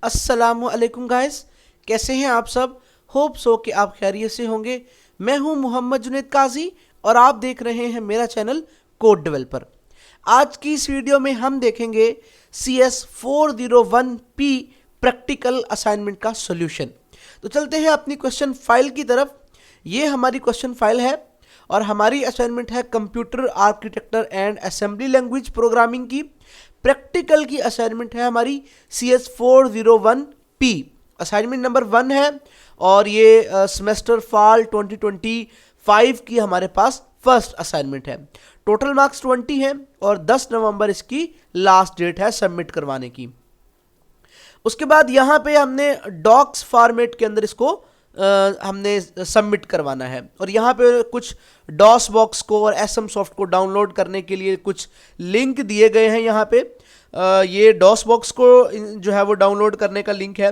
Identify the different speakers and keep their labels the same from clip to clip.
Speaker 1: अस्सलामुअलैकुम गाइस, कैसे हैं आप सब। होप सो कि आप खैरियत से होंगे। मैं हूं मोहम्मद जुनेद काजी और आप देख रहे हैं मेरा चैनल कोड डेवलपर। आज की इस वीडियो में हम देखेंगे CS401P प्रैक्टिकल असाइनमेंट का सॉल्यूशन। तो चलते हैं अपनी क्वेश्चन फाइल की तरफ। ये हमारी क्वेश्चन फाइल है और हमारी असाइनमेंट है computer architecture and assembly language programming की। प्रैक्टिकल की असाइनमेंट है हमारी CS401P। असाइनमेंट नंबर 1 है और ये सेमेस्टर फॉल 2025 की हमारे पास फर्स्ट असाइनमेंट है। टोटल मार्क्स 20 हैं और 10 नवंबर इसकी लास्ट डेट है सबमिट करवाने की। उसके बाद यहाँ पे हमने डॉक्स फॉर्मेट के अंदर इसको हमने सबमिट करवाना है और यहाँ पे कुछ डॉस बॉक्स को और एसएम सॉफ्ट को डाउनलोड करने के लिए कुछ लिंक दिए गए हैं। यहाँ पे ये डॉस बॉक्स को जो है वो डाउनलोड करने का लिंक है।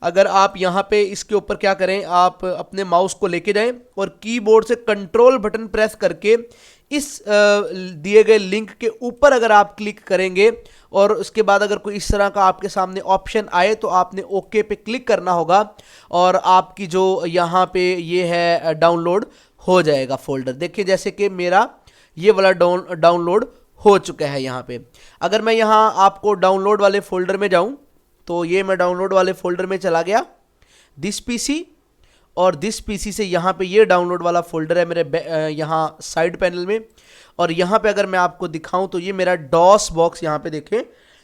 Speaker 1: अगर आप यहाँ पे इसके ऊपर क्या करें, आप अपने माउस को लेके जाएं और कीबोर्ड से कंट्रोल बटन प्रेस करके इस दिए गए लिंक के ऊपर अगर आप क्लिक करेंगे और उसके बाद अगर कोई इस तरह का आपके सामने ऑप्शन आए तो आपने ओके पे क्लिक करना होगा और आपकी जो यहाँ पे ये है डाउनलोड हो जाएगा फोल्डर। देखिए जैसे कि मेरा ये वाला डाउनलोड हो चुका है। यहाँ पे अगर मैं यहाँ आपको डाउनलोड वाले फोल्डर में जाऊँ तो ये मैं डाउनलोड वाले फोल्डर में चला गया, दिस पीसी, और दिस पीसी से यहाँ पे ये डाउनलोड वाला फोल्डर है मेरे यहाँ साइड पैनल में। और यहाँ पे अगर मैं आपको दिखाऊं तो ये मेरा डॉस बॉक्स यहाँ पे देखें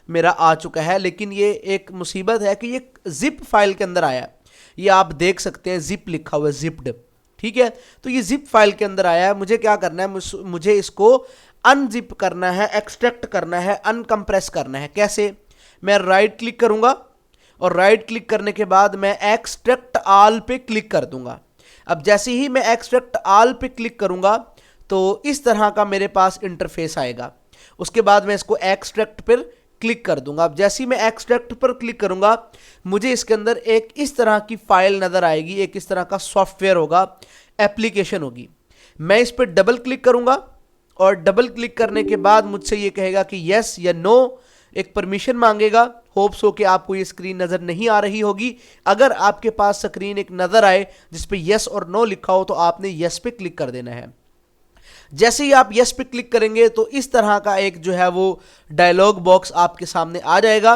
Speaker 1: मेरा आ चुका है। लेकिन ये एक मुसीबत है कि ये जिप फाइल के अंदर आया है। ये आप देख सकते हैं जिप लिखा हुआ है, जिप्ड, ठीक है। तो ये जिप फाइल के अंदर आया है। मुझे क्या करना है, मुझे इसको अनजिप करना है, एक्सट्रैक्ट करना है, अनकम्प्रेस करना है। कैसे? मैं राइट क्लिक करूंगा और राइट क्लिक करने के बाद मैं एक्सट्रैक्ट ऑल पे क्लिक कर दूंगा। अब जैसे ही मैं एक्सट्रैक्ट ऑल पे क्लिक करूंगा तो इस तरह का मेरे पास इंटरफेस आएगा। उसके बाद मैं इसको एक्सट्रैक्ट पर क्लिक कर दूंगा। अब जैसे ही मैं एक्सट्रैक्ट पर क्लिक करूंगा मुझे इसके अंदर एक इस तरह की फाइल नजर आएगी, एक इस तरह का सॉफ्टवेयर होगा, एप्लीकेशन होगी। मैं इस पर डबल क्लिक करूंगा और डबल क्लिक करने के बाद मुझसे ये कहेगा कि यस या नो, एक परमिशन मांगेगा। होप सो कि आपको ये स्क्रीन नजर नहीं आ रही होगी। अगर आपके पास स्क्रीन एक नजर आए जिसपे यस और नो लिखा हो तो आपने यस पे क्लिक कर देना है। जैसे ही आप यस पे क्लिक करेंगे तो इस तरह का एक जो है वो डायलॉग बॉक्स आपके सामने आ जाएगा।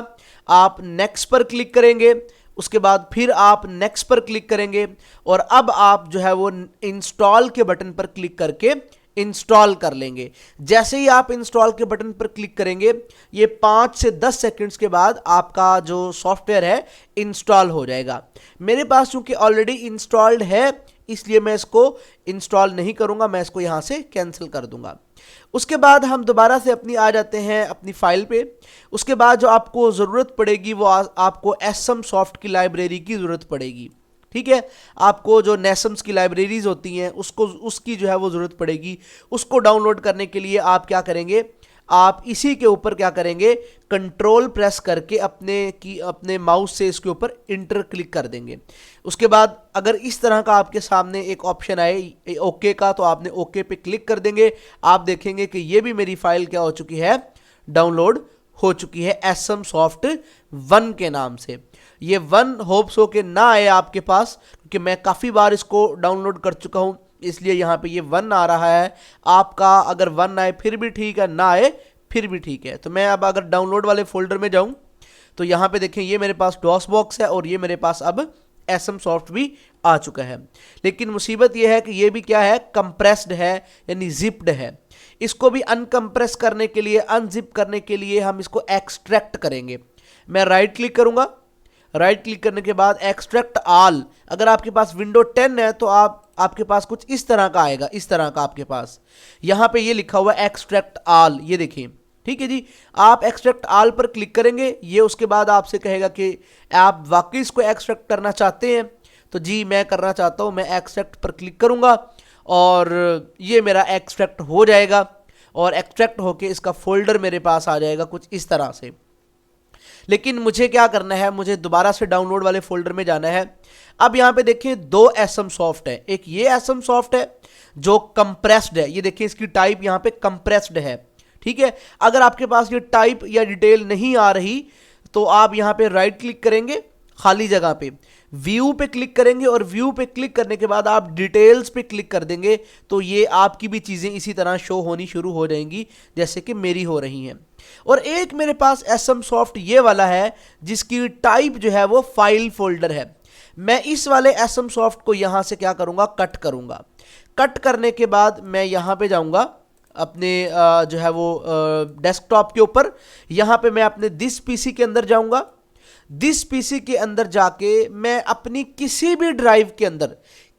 Speaker 1: आप नेक्स्ट पर क्लिक करेंगे, उसके बाद फिर आप नेक्स्ट पर क्लिक करेंगे और अब आप जो है वो इंस्टॉल के बटन पर क्लिक करके इंस्टॉल कर लेंगे। जैसे ही आप इंस्टॉल के बटन पर क्लिक करेंगे ये 5 से 10 सेकंड्स के बाद आपका जो सॉफ्टवेयर है इंस्टॉल हो जाएगा। मेरे पास चूंकि ऑलरेडी इंस्टॉल्ड है इसलिए मैं इसको इंस्टॉल नहीं करूंगा, मैं इसको यहां से कैंसिल कर दूंगा। उसके बाद हम दोबारा से अपनी आ जाते हैं अपनी फाइल पे। उसके बाद जो आपको ज़रूरत पड़ेगी वो आपको एसएम सॉफ्ट की लाइब्रेरी की ज़रूरत पड़ेगी, ठीक है। आपको जो नेसम्स की लाइब्रेरीज होती हैं उसकी जो है वो ज़रूरत पड़ेगी। उसको डाउनलोड करने के लिए आप क्या करेंगे, आप इसी के ऊपर क्या करेंगे, कंट्रोल प्रेस करके अपने माउस से इसके ऊपर इंटर क्लिक कर देंगे। उसके बाद अगर इस तरह का आपके सामने एक ऑप्शन आए ओके का तो आपने ओके पे क्लिक कर देंगे। आप देखेंगे कि ये भी मेरी फाइल क्या हो चुकी है, डाउनलोड हो चुकी है एसएम सॉफ्ट 1 के नाम से। ये 1 होप्स हो के ना आए आपके पास क्योंकि मैं काफ़ी बार इसको डाउनलोड कर चुका हूँ, इसलिए यहाँ पे ये 1 आ रहा है। आपका अगर 1 आए फिर भी ठीक है, ना आए फिर भी ठीक है। तो मैं अब अगर डाउनलोड वाले फोल्डर में जाऊँ तो यहाँ पे देखें ये मेरे पास डॉस बॉक्स है और ये मेरे पास अब एसएम सॉफ्ट भी आ चुका है। लेकिन मुसीबत ये है कि ये भी क्या है, कंप्रेस्ड है यानी जिप्ड है। इसको भी अनकम्प्रेस करने के लिए, अनजिप करने के लिए हम इसको एक्सट्रैक्ट करेंगे। मैं राइट क्लिक करूंगा, राइट क्लिक करने के बाद एक्सट्रैक्ट ऑल। अगर आपके पास विंडो 10 है तो आपके पास कुछ इस तरह का आएगा, इस तरह का आपके पास यहाँ पे ये लिखा हुआ है एक्सट्रैक्ट ऑल, ये देखिए, ठीक है जी। आप एक्सट्रैक्ट ऑल पर क्लिक करेंगे, ये उसके बाद आपसे कहेगा कि आप वाकई इसको एक्सट्रैक्ट करना चाहते हैं तो जी मैं करना चाहता हूँ। मैं एक्सट्रैक्ट पर क्लिक करूँगा और ये मेरा एक्सट्रैक्ट हो जाएगा और एक्सट्रैक्ट होके इसका फोल्डर मेरे पास आ जाएगा कुछ इस तरह से। लेकिन मुझे क्या करना है, मुझे दोबारा से डाउनलोड वाले फोल्डर में जाना है। अब यहाँ पे देखिए 2 एसएम सॉफ्ट है, एक ये एसएम सॉफ्ट है जो कंप्रेस्ड है, ये देखिए इसकी टाइप यहाँ पे कंप्रेस्ड है, ठीक है। अगर आपके पास ये टाइप या डिटेल नहीं आ रही तो आप यहाँ पे राइट क्लिक करेंगे, खाली जगह पे व्यू पे क्लिक करेंगे और व्यू पे क्लिक करने के बाद आप डिटेल्स पे क्लिक कर देंगे तो ये आपकी भी चीज़ें इसी तरह शो होनी शुरू हो जाएंगी जैसे कि मेरी हो रही हैं। और एक मेरे पास एसएम सॉफ्ट ये वाला है जिसकी टाइप जो है वो फाइल फोल्डर है। मैं इस वाले एसएम सॉफ्ट को यहां से क्या करूंगा, कट करूंगा। कट करने के बाद मैं यहां पे जाऊंगा अपने जो है वो डेस्कटॉप के ऊपर। यहां पे मैं अपने दिस पीसी के अंदर जाऊंगा। दिस पीसी के अंदर जाके मैं अपनी किसी भी ड्राइव के अंदर,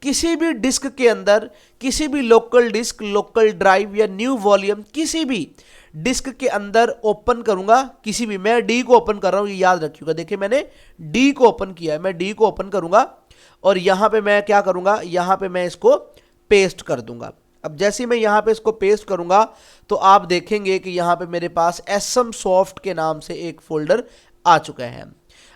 Speaker 1: किसी भी डिस्क के अंदर, किसी भी लोकल डिस्क, लोकल ड्राइव या न्यू वॉल्यूम किसी भी डिस्क के अंदर ओपन करूंगा। किसी भी, मैं डी को ओपन कर रहा हूं, ये याद रखिएगा। देखिए मैंने डी को ओपन किया है, मैं डी को ओपन करूंगा और यहां पे मैं क्या करूंगा, यहां पे मैं इसको पेस्ट कर दूंगा। अब जैसे मैं यहां पे इसको पेस्ट करूंगा तो आप देखेंगे कि यहां पे मेरे पास एसएम सॉफ्ट के नाम से एक फोल्डर आ चुका है।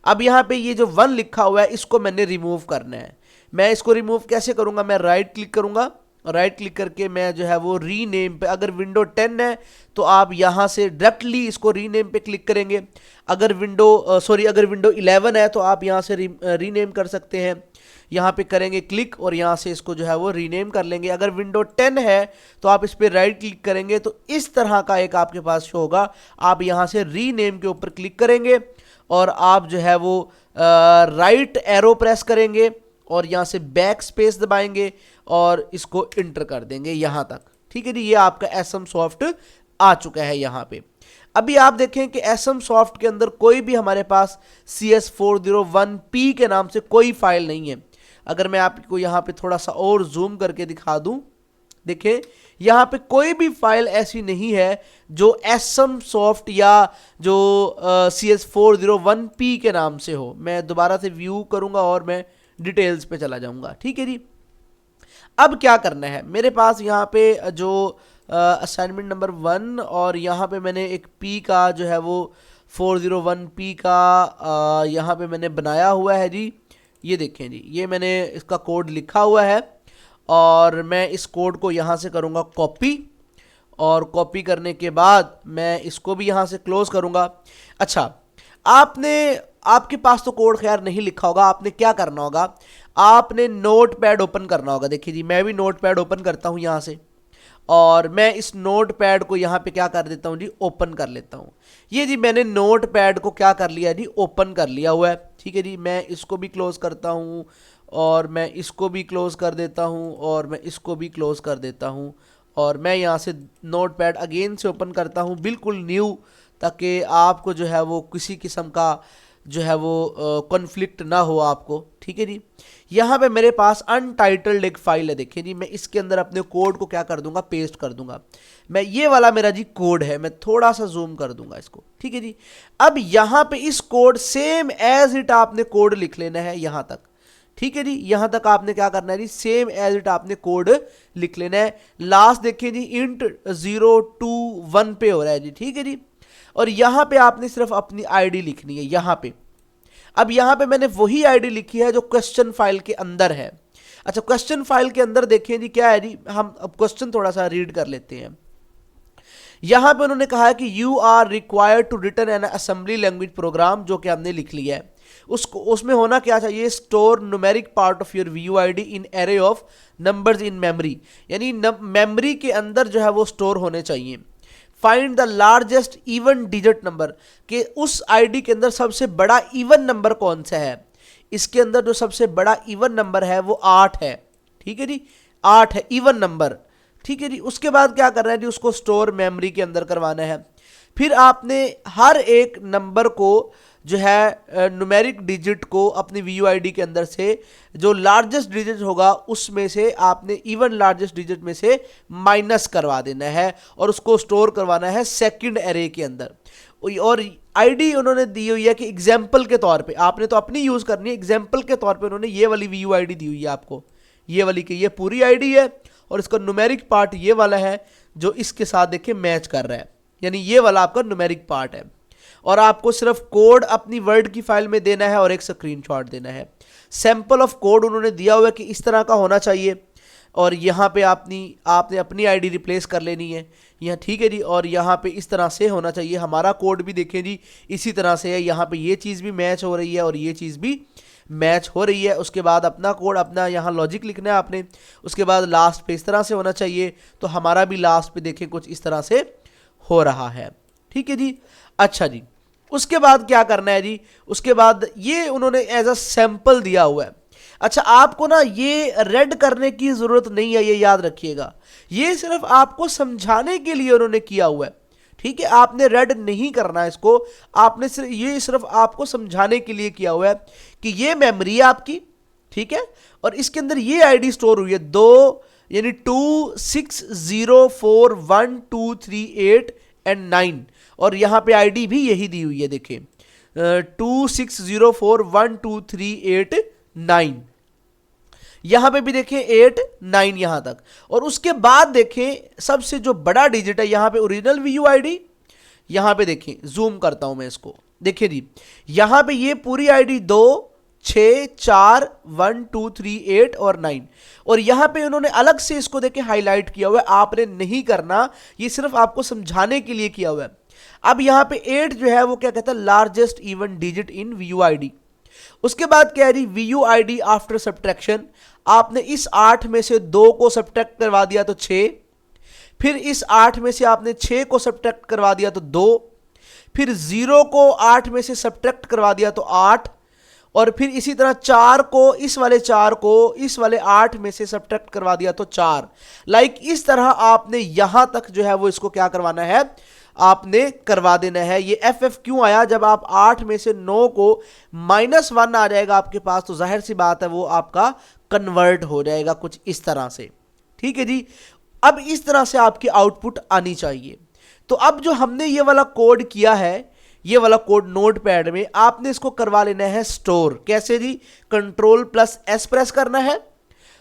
Speaker 1: अब यहां पे ये जो 1 लिखा हुआ है इसको मैंने रिमूव करना है। मैं इसको रिमूव कैसे करूंगा, मैं राइट क्लिक करूंगा। राइट क्लिक करके मैं जो है वो रीनेम पे, अगर विंडो 10 है तो आप यहां से डायरेक्टली इसको रीनेम पे क्लिक करेंगे। अगर विंडो 11 है तो आप यहां से रीनेम कर सकते हैं। यहाँ पे करेंगे क्लिक और यहाँ से इसको जो है वो रीनेम कर लेंगे। अगर विंडो 10 है तो आप इस पर राइट क्लिक करेंगे तो इस तरह का एक आपके पास शो होगा। आप यहाँ से रीनेम के ऊपर क्लिक करेंगे और आप जो है वो राइट एरो प्रेस करेंगे और यहाँ से बैक स्पेस दबाएंगे और इसको इंटर कर देंगे यहाँ तक। ठीक है जी, ये आपका एसएम सॉफ्ट आ चुका है यहाँ पे। अभी आप देखें कि एसएम सॉफ्ट के अंदर कोई भी हमारे पास CS401P के नाम से कोई फाइल नहीं है। अगर मैं आपको यहाँ पे थोड़ा सा और जूम करके दिखा दूं, देखें यहाँ पे कोई भी फाइल ऐसी नहीं है जो एसएम सॉफ्ट या जो CS401P के नाम से हो। मैं दोबारा से व्यू करूंगा और मैं डिटेल्स पे चला जाऊंगा। ठीक है जी, अब क्या करना है, मेरे पास यहाँ पे जो असाइनमेंट नंबर 1 और यहाँ पे मैंने एक P का जो है वो 401P का यहाँ पे मैंने बनाया हुआ है जी। ये देखें जी, ये मैंने इसका कोड लिखा हुआ है और मैं इस कोड को यहाँ से करूँगा कॉपी और कॉपी करने के बाद मैं इसको भी यहाँ से क्लोज करूँगा। अच्छा, आपके पास तो कोड खैर नहीं लिखा होगा, आपने क्या करना होगा, आपने नोट पैड ओपन करना होगा। देखिए जी, मैं भी नोट पैड ओपन करता हूँ यहाँ से और मैं इस नोट पैड को यहाँ पे क्या कर देता हूँ जी, ओपन कर लेता हूँ। ये जी मैंने नोट पैड को क्या कर लिया जी, ओपन कर लिया हुआ है। ठीक है जी, मैं इसको भी क्लोज करता हूँ और मैं इसको भी क्लोज कर देता हूँ और मैं इसको भी क्लोज कर देता हूँ और मैं यहाँ से नोट पैड अगेन से ओपन करता हूँ बिल्कुल न्यू, ताकि आपको जो है वो किसी किस्म का जो है वो कॉन्फ्लिक्ट ना हो आपको। ठीक है जी, यहाँ पे मेरे पास अनटाइटल्ड एक फाइल है। देखिए जी, मैं इसके अंदर अपने कोड को क्या कर दूंगा, पेस्ट कर दूंगा। मैं ये वाला मेरा जी कोड है, मैं थोड़ा सा जूम कर दूंगा इसको। ठीक है जी, अब यहाँ पे इस कोड सेम एज इट आपने कोड लिख लेना है यहाँ तक। ठीक है जी, यहाँ तक आपने क्या करना है जी, सेम एज इट आपने कोड लिख लेना है। लास्ट देखिए जी, int 021 पे हो रहा है जी। ठीक है जी, और यहाँ पे आपने सिर्फ अपनी आईडी लिखनी है यहाँ पे। अब यहाँ पे मैंने वही आईडी लिखी है जो क्वेश्चन फाइल के अंदर है। अच्छा, क्वेश्चन फाइल के अंदर देखें जी क्या है जी, हम अब क्वेश्चन थोड़ा सा रीड कर लेते हैं। यहाँ पे उन्होंने कहा है कि you are required to written an assembly language program, जो कि हमने लिख लिया है। उसमें होना क्या चाहिए, store numeric part of your VUID in array of numbers in memory, यानी मेमोरी के अंदर जो है वो स्टोर होने चाहिए। Find the largest even digit number, कि उस आईडी के अंदर सबसे बड़ा इवन नंबर कौन सा है। इसके अंदर जो सबसे बड़ा इवन नंबर है वो 8 है। ठीक है जी, 8 है इवन नंबर। ठीक है जी, उसके बाद क्या करना है जी, उसको स्टोर मेमोरी के अंदर करवाना है। फिर आपने हर एक नंबर को जो है न्यूमेरिक डिजिट को अपनी वीयूआईडी के अंदर से जो लार्जेस्ट डिजिट होगा उसमें से आपने इवन लार्जेस्ट डिजिट में से माइनस करवा देना है और उसको स्टोर करवाना है सेकंड एरे के अंदर। और आईडी उन्होंने दी हुई है कि एग्जाम्पल के तौर पे, आपने तो अपनी यूज करनी है, एग्जाम्पल के तौर पे उन्होंने ये वाली वीयूआईडी दी हुई है आपको, ये वाली की ये पूरी आईडी है और इसका न्यूमेरिक पार्ट ये वाला है जो इसके साथ देखिए मैच कर रहा है, यानी ये वाला आपका न्यूमेरिक पार्ट है। और आपको सिर्फ कोड अपनी वर्ड की फाइल में देना है और एक स्क्रीनशॉट देना है। सैंपल ऑफ कोड उन्होंने दिया हुआ है कि इस तरह का होना चाहिए। और यहाँ पे आपने अपनी आईडी रिप्लेस कर लेनी है यहाँ, ठीक है जी। और यहाँ पे इस तरह से होना चाहिए। हमारा कोड भी देखें जी इसी तरह से है, यहाँ पे ये चीज़ भी मैच हो रही है और ये चीज़ भी मैच हो रही है। उसके बाद अपना कोड, अपना यहाँ लॉजिक लिखना है आपने। उसके बाद लास्ट पे इस तरह से होना चाहिए, तो हमारा भी लास्ट पे देखें कुछ इस तरह से हो रहा है, ठीक है जी। अच्छा जी, उसके बाद क्या करना है जी, उसके बाद ये उन्होंने एज अ सैंपल दिया हुआ है। अच्छा, आपको ना ये रेड करने की जरूरत नहीं है, ये याद रखिएगा, ये सिर्फ आपको समझाने के लिए उन्होंने किया हुआ है, ठीक है। आपने रेड नहीं करना है इसको, आपने सिर्फ आपको समझाने के लिए किया हुआ है कि ये मेमोरी है आपकी, ठीक है, और इसके अंदर ये आईडी स्टोर हुई है 2 यानी 2604123 एंड 9, और यहां पे आईडी भी यही दी हुई है, देखिए 2604123 यहां पे भी देखें 8 9 यहां तक। और उसके बाद देखें सबसे जो बड़ा डिजिट है यहां पे ओरिजिनल वीयू आईडी, यहां पे देखें, जूम करता हूं मैं इसको, देखिए जी यहां पे ये पूरी आईडी 2 6 4 1 2 3 8 और 9, और यहां पे उन्होंने अलग से इसको देखे हाईलाइट किया हुआ है, आपने नहीं करना, ये सिर्फ आपको समझाने के लिए किया हुआ है। अब यहां पे 8 जो है वो क्या कहता है, largest even digit in Vu ID. उसके बाद क्या है जी, वीयू आईडी आफ्टर सब्ट्रैक्शन, आपने इस 8 में से 2 को सब्ट्रैक्ट करवा दिया तो 6, फिर इस 8 में से आपने 6 को सब्ट्रैक्ट करवा दिया तो 2, फिर 0 को 8 में से सब्ट्रैक्ट करवा दिया तो 8, और फिर इसी तरह 4 को इस वाले 4 को इस वाले 8 में से सब्ट्रैक्ट करवा दिया तो 4। लाइक इस तरह आपने यहां तक जो है वो इसको क्या करवाना है, आपने करवा देना है। ये FF क्यों आया, जब आप 8 में से 9 को -1 आ जाएगा आपके पास, तो जाहिर सी बात है वो आपका कन्वर्ट हो जाएगा कुछ इस तरह से, ठीक है जी। अब इस तरह से आपकी आउटपुट आनी चाहिए। तो अब जो हमने ये वाला कोड किया है, ये वाला कोड नोटपैड में, आपने इसको करवा लेना है स्टोर। कैसे जी, Ctrl+S प्रेस करना है,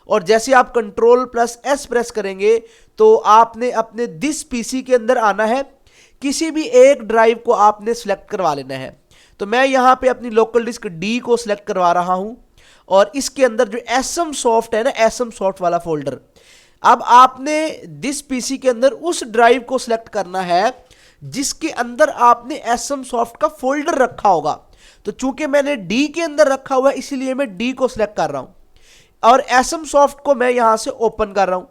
Speaker 1: और जैसे आप Ctrl+S प्रेस करेंगे तो आपने अपने दिस पीसी के अंदर आना है, किसी भी एक ड्राइव को आपने सिलेक्ट करवा लेना है। तो मैं यहां पे अपनी लोकल डिस्क D को सिलेक्ट करवा रहा हूं, और इसके अंदर जो एसएम सॉफ्ट है ना, एसएम सॉफ्ट वाला फोल्डर, अब आपने दिस पीसी के अंदर उस ड्राइव को सिलेक्ट करना है जिसके अंदर आपने एसएम सॉफ्ट का फोल्डर रखा होगा। तो चूंकि मैंने डी के अंदर रखा हुआ है इसीलिए मैं डी को सिलेक्ट कर रहा हूं, और एसएम सॉफ्ट को मैं यहां से ओपन कर रहा हूं।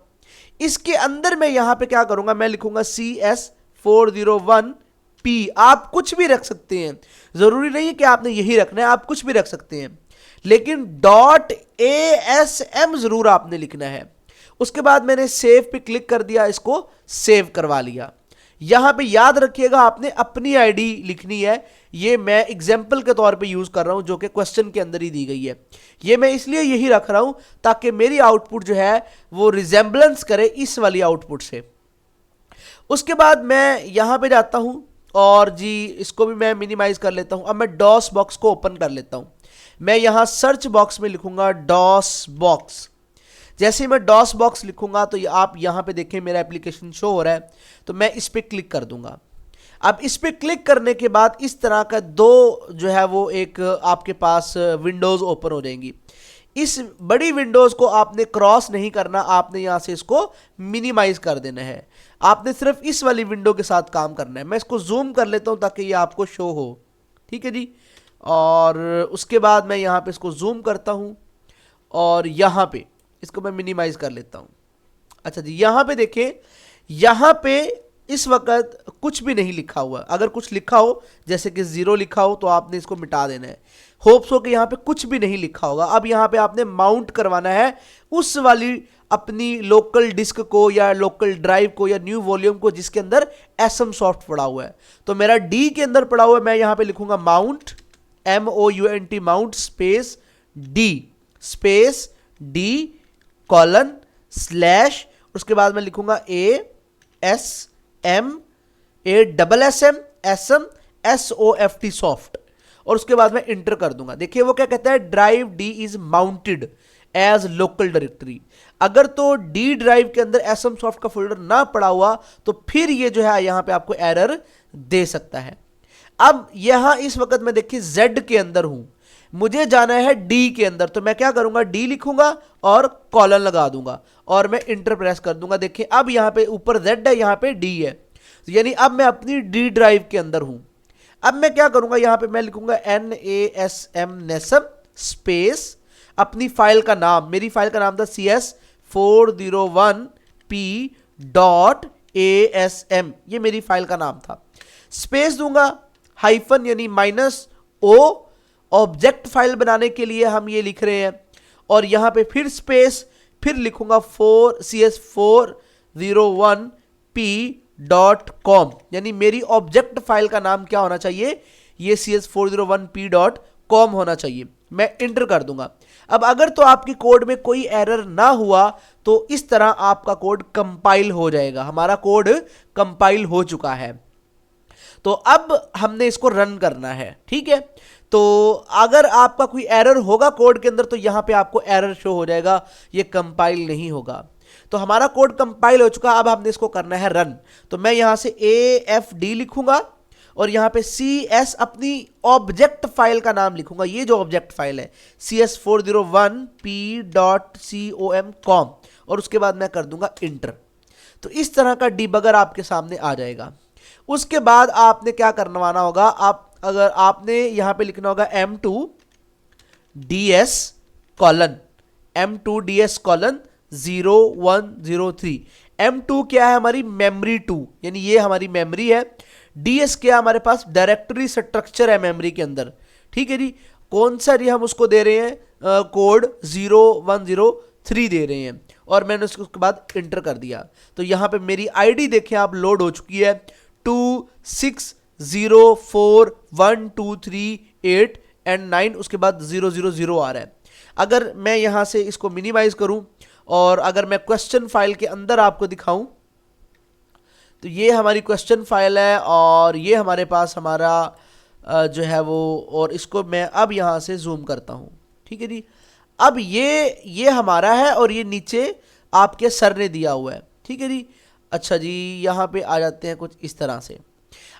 Speaker 1: इसके अंदर मैं यहां पे क्या करूंगा, मैं लिखूंगा CS401P। आप कुछ भी रख सकते हैं, जरूरी नहीं है कि आपने यही रखना है, आप कुछ भी रख सकते हैं, लेकिन .asm जरूर आपने लिखना है। उसके बाद मैंने सेव पे क्लिक कर दिया, इसको सेव करवा लिया। यहां पे याद रखिएगा आपने अपनी आईडी लिखनी है, ये मैं एग्जाम्पल के तौर पे यूज कर रहा हूं जो कि क्वेश्चन के अंदर ही दी गई है। ये मैं इसलिए यही रख रहा हूं ताकि मेरी आउटपुट जो है वो रिजेंबलेंस करे इस वाली आउटपुट से। उसके बाद मैं यहां पे जाता हूं और जी इसको भी मैं मिनिमाइज कर लेता हूं। अब मैं डॉस बॉक्स को ओपन कर लेता हूं। मैं यहां सर्च बॉक्स में लिखूंगा डॉस बॉक्स। जैसे ही मैं डॉस बॉक्स लिखूंगा तो आप यहां पे देखें मेरा एप्लीकेशन शो हो रहा है, तो मैं इस पे क्लिक कर दूंगा। अब इस पे क्लिक करने के बाद इस तरह का दो जो है वो एक आपके पास विंडोज ओपन हो जाएंगी। इस बड़ी विंडोज को आपने क्रॉस नहीं करना, आपने यहां से इसको मिनिमाइज कर देना है। आपने सिर्फ इस वाली विंडो के साथ काम करना है। मैं इसको जूम कर लेता हूं ताकि ये आपको शो हो, ठीक है जी। और उसके बाद मैं यहां पे इसको जूम करता हूं और यहां पे इसको मैं मिनिमाइज कर लेता हूं। अच्छा जी, यहां पे देखें, यहां पे इस वक्त कुछ भी नहीं लिखा हुआ। अगर कुछ लिखा हो जैसे कि 0 लिखा हो तो आपने इसको मिटा देना है। होप्स हो कि यहां पे कुछ भी नहीं लिखा होगा। अब यहां पे आपने माउंट करवाना है उस वाली अपनी लोकल डिस्क को या लोकल ड्राइव को या न्यू वॉल्यूम को जिसके अंदर एसएम सॉफ्ट पड़ा हुआ है। तो मेरा डी के अंदर पड़ा हुआ है, मैं यहां पे लिखूंगा mount MOUNT mount space D space D colon slash, उसके बाद मैं लिखूंगा ASM SOFT सॉफ्ट, और उसके बाद मैं इंटर कर दूंगा। देखिए वो क्या कहता है, drive D is mounted as local directory. अगर तो डी ड्राइव के अंदर एसएम सॉफ्ट का फोल्डर ना पड़ा हुआ तो फिर ये जो है यहां पे आपको एरर दे सकता है। अब यहां इस वक्त मैं देखिए Z के अंदर हूं, मुझे जाना है डी के अंदर, तो मैं क्या करूंगा, डी लिखूंगा और कॉलन लगा दूंगा और मैं इंटर प्रेस कर दूंगा। देखिए अब यहां पे ऊपर जेड है, यहां पे डी है, तो यानी अब मैं अपनी डी ड्राइव के अंदर हूं। अब मैं क्या करूंगा, यहां पे मैं लिखूंगा NASM नेसम स्पेस अपनी फाइल का नाम, मेरी फाइल का नाम था CS401p.asm, ये मेरी फाइल का नाम था। स्पेस दूंगा, हाइफन यानी -O, ऑब्जेक्ट फाइल बनाने के लिए हम ये लिख रहे हैं, और यहां पे फिर स्पेस, फिर लिखूंगा CS401p.com, यानी मेरी ऑब्जेक्ट फाइल का नाम क्या होना चाहिए, ये CS401p.com होना चाहिए। मैं इंटर कर दूंगा। अब अगर तो आपके कोड में कोई एरर ना हुआ तो इस तरह आपका कोड कंपाइल हो जाएगा। हमारा कोड कंपाइल हो चुका है, तो अब हमने इसको रन करना है, ठीक है। तो अगर आपका कोई एरर होगा कोड के अंदर तो यहां पे आपको एरर शो हो जाएगा, ये कंपाइल नहीं होगा। तो हमारा कोड कंपाइल हो चुका, अब हमने इसको करना है रन। तो मैं यहां से AFD लिखूंगा और यहां पे CS अपनी ऑब्जेक्ट फाइल का नाम लिखूंगा, ये जो ऑब्जेक्ट फाइल है CS401p.com, और उसके बाद मैं कर दूंगा इंटर। तो इस तरह का डिबगर आपके सामने आ जाएगा। उसके बाद आपने क्या करवाना होगा, अगर आपने यहां पे लिखना होगा M2DS कॉलन 0103। M2 क्या है, हमारी मेमोरी 2, यानी ये हमारी मेमोरी है। DS क्या, हमारे पास डायरेक्टरी स्ट्रक्चर है मेमोरी के अंदर, ठीक है जी। कौन सा जी, हम उसको दे रहे हैं कोड 0103 दे रहे हैं, और मैंने उसके बाद इंटर कर दिया। तो यहां पे मेरी आईडी देखें आप, लोड हो चुकी है 2604123 एंड 9, उसके बाद 000 आ रहा है। अगर मैं यहां से इसको मिनिमाइज करूं और अगर मैं क्वेश्चन फाइल के अंदर आपको दिखाऊं, तो ये हमारी क्वेश्चन फाइल है और ये हमारे पास हमारा जो है वो, और इसको मैं अब यहां से जूम करता हूं, ठीक है जी। अब ये हमारा है और ये नीचे आपके सर ने दिया हुआ है, ठीक है जी। अच्छा जी, यहां पे आ जाते हैं कुछ इस तरह से।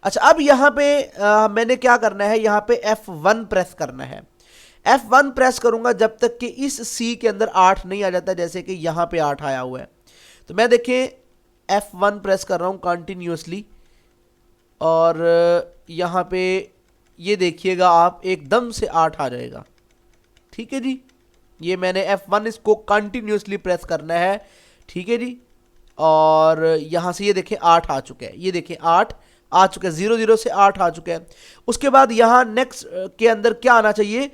Speaker 1: अच्छा, अब यहां पे मैंने क्या करना है, यहां पे F1 प्रेस करना है। F1 प्रेस करूंगा जब तक कि इस C के अंदर 8 नहीं आ जाता, जैसे कि यहां पे 8 आया हुआ है। तो मैं देखें F1 प्रेस कर रहा हूं कंटिन्यूसली, और यहां पे ये देखिएगा आप, एकदम से 8 आ जाएगा, ठीक है जी। ये मैंने F1 इसको कंटिन्यूसली प्रेस करना है, ठीक है जी। और यहां से ये देखें 8 आ चुका है, ये देखें 8 आ चुका है, 00 से 8 आ चुका है। उसके बाद यहां नेक्स्ट के अंदर क्या आना चाहिए,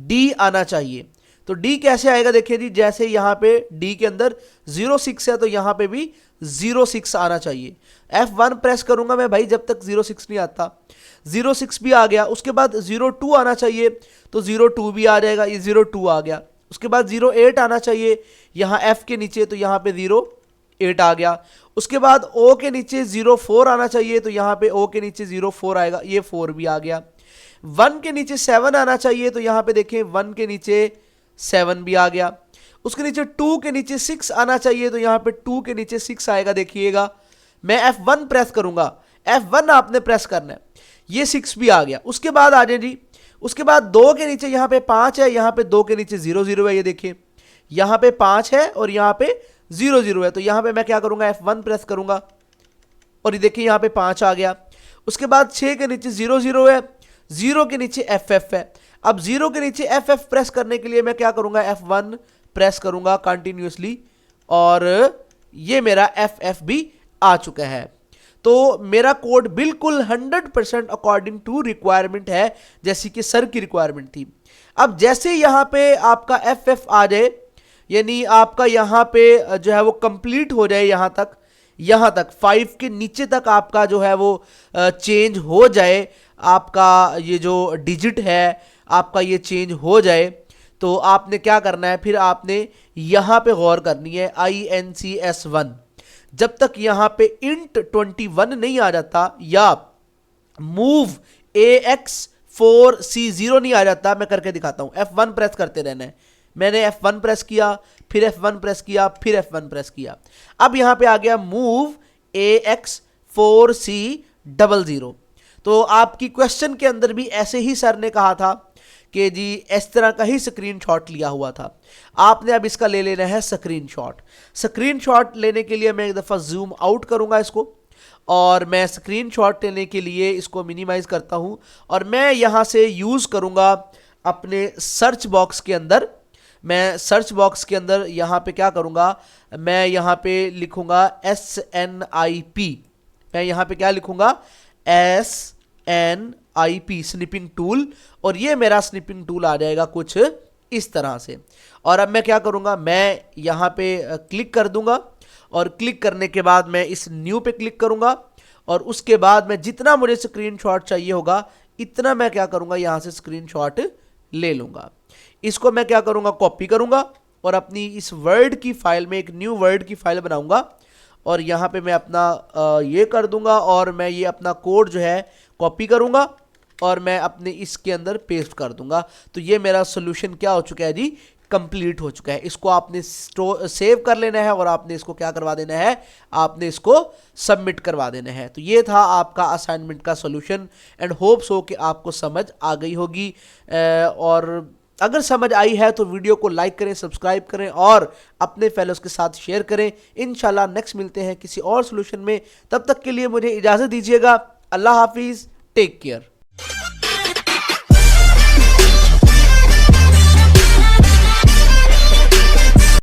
Speaker 1: D आना चाहिए। तो D कैसे आएगा, देखिए जी, जैसे यहां पे D के अंदर 06 है तो यहां पे भी 06 आना चाहिए। F1 प्रेस करूंगा मैं भाई जब तक 06 नहीं आता, 06 भी आ गया। उसके बाद 02 आना चाहिए, तो 02 भी आ जाएगा, ये 02 आ गया। उसके बाद 08 आना चाहिए यहां F के नीचे, तो यहां पे 08 आ गया। उसके बाद O के नीचे 04 आना चाहिए, तो यहां पे O के नीचे 04 आएगा, ये 4 भी आ गया। 1 के नीचे 7 आना चाहिए, तो यहां पे देखें 1 के नीचे 7 भी आ गया। उसके नीचे 2 के नीचे 6 आना चाहिए, तो यहां पे 2 के नीचे 6 आएगा, देखिएगा। मैं F1 प्रेस करूंगा, F1 आपने प्रेस करना है, ये 6 भी आ गया। उसके बाद आ जाए जी, उसके बाद 2 के नीचे यहां पे 5 है, यहां पे 2 के नीचे 00 है, ये देखिए यहां पे 5 है और यहां पे 00 है। तो यहां पे मैं क्या करूंगा, F1 प्रेस करूंगा और ये देखिए यहां पे 5 आ गया। उसके बाद 6 के नीचे 00 है, 0 के नीचे FF है। अब 0 के नीचे FF प्रेस करने के लिए मैं क्या करूंगा, F1 प्रेस करूंगा कंटिन्यूसली, और ये मेरा FF भी आ चुका है। तो मेरा कोड बिल्कुल 100% अकॉर्डिंग टू रिक्वायरमेंट है, जैसी कि सर की रिक्वायरमेंट थी। अब जैसे यहां पे आपका FF आ जाए, यानी आपका यहां पे जो है वो कंप्लीट हो जाए, यहां तक 5 के नीचे तक आपका जो है वो चेंज हो जाए, आपका ये जो डिजिट है आपका ये चेंज हो जाए, तो आपने क्या करना है, फिर आपने यहां पे गौर करनी है INCS1। जब तक यहां पे int 21 नहीं आ जाता या move AX4C0 नहीं आ जाता, मैं करके दिखाता हूं। F1 प्रेस करते रहना है, मैंने F1 प्रेस किया, फिर F1 प्रेस किया, फिर F1 प्रेस किया। अब यहां पे आ गया move AX4C00। तो आपकी क्वेश्चन के अंदर भी ऐसे ही सर ने कहा था कि जी इस तरह का ही स्क्रीनशॉट लिया हुआ था। आपने अब इसका ले लेना है स्क्रीनशॉट। स्क्रीनशॉट लेने के लिए मैं एक दफ़ा जूम आउट करूंगा इसको, और मैं स्क्रीनशॉट लेने के लिए इसको मिनिमाइज करता हूं, और मैं यहां से यूज़ करूंगा अपने सर्च बॉक्स के अंदर। मैं सर्च बॉक्स के अंदर यहाँ पे क्या करूँगा, मैं यहाँ पे लिखूँगा SNIP। मैं यहाँ पे क्या लिखूँगा, SNIP स्निपिंग टूल, और ये मेरा स्निपिंग टूल आ जाएगा कुछ इस तरह से। और अब मैं क्या करूँगा, मैं यहाँ पे क्लिक कर दूँगा, और क्लिक करने के बाद मैं इस न्यू पे क्लिक करूँगा, और उसके बाद मैं जितना मुझे स्क्रीनशॉट चाहिए होगा इतना मैं क्या करूँगा, यहाँ से स्क्रीनशॉट ले लूँगा। इसको मैं क्या करूंगा, कॉपी करूंगा, और अपनी इस वर्ड की फाइल में एक न्यू वर्ड की फाइल बनाऊंगा, और यहाँ पे मैं अपना ये कर दूंगा, और मैं ये अपना कोड जो है कॉपी करूंगा, और मैं अपने इसके अंदर पेस्ट कर दूंगा। तो ये मेरा सोल्यूशन क्या हो चुका है जी, कंप्लीट हो चुका है। इसको आपने सेव कर लेना है, और आपने इसको क्या करवा देना है, आपने इसको सबमिट करवा देना है। तो ये था आपका असाइनमेंट का सॉल्यूशन, एंड होप्स हो कि आपको समझ आ गई होगी। और अगर समझ आई है तो वीडियो को लाइक करें, सब्सक्राइब करें, और अपने फेलोज के साथ शेयर करें। इंशाल्लाह नेक्स्ट मिलते हैं किसी और सॉल्यूशन में, तब तक के लिए मुझे इजाज़त दीजिएगा। अल्लाह हाफिज़, टेक केयर।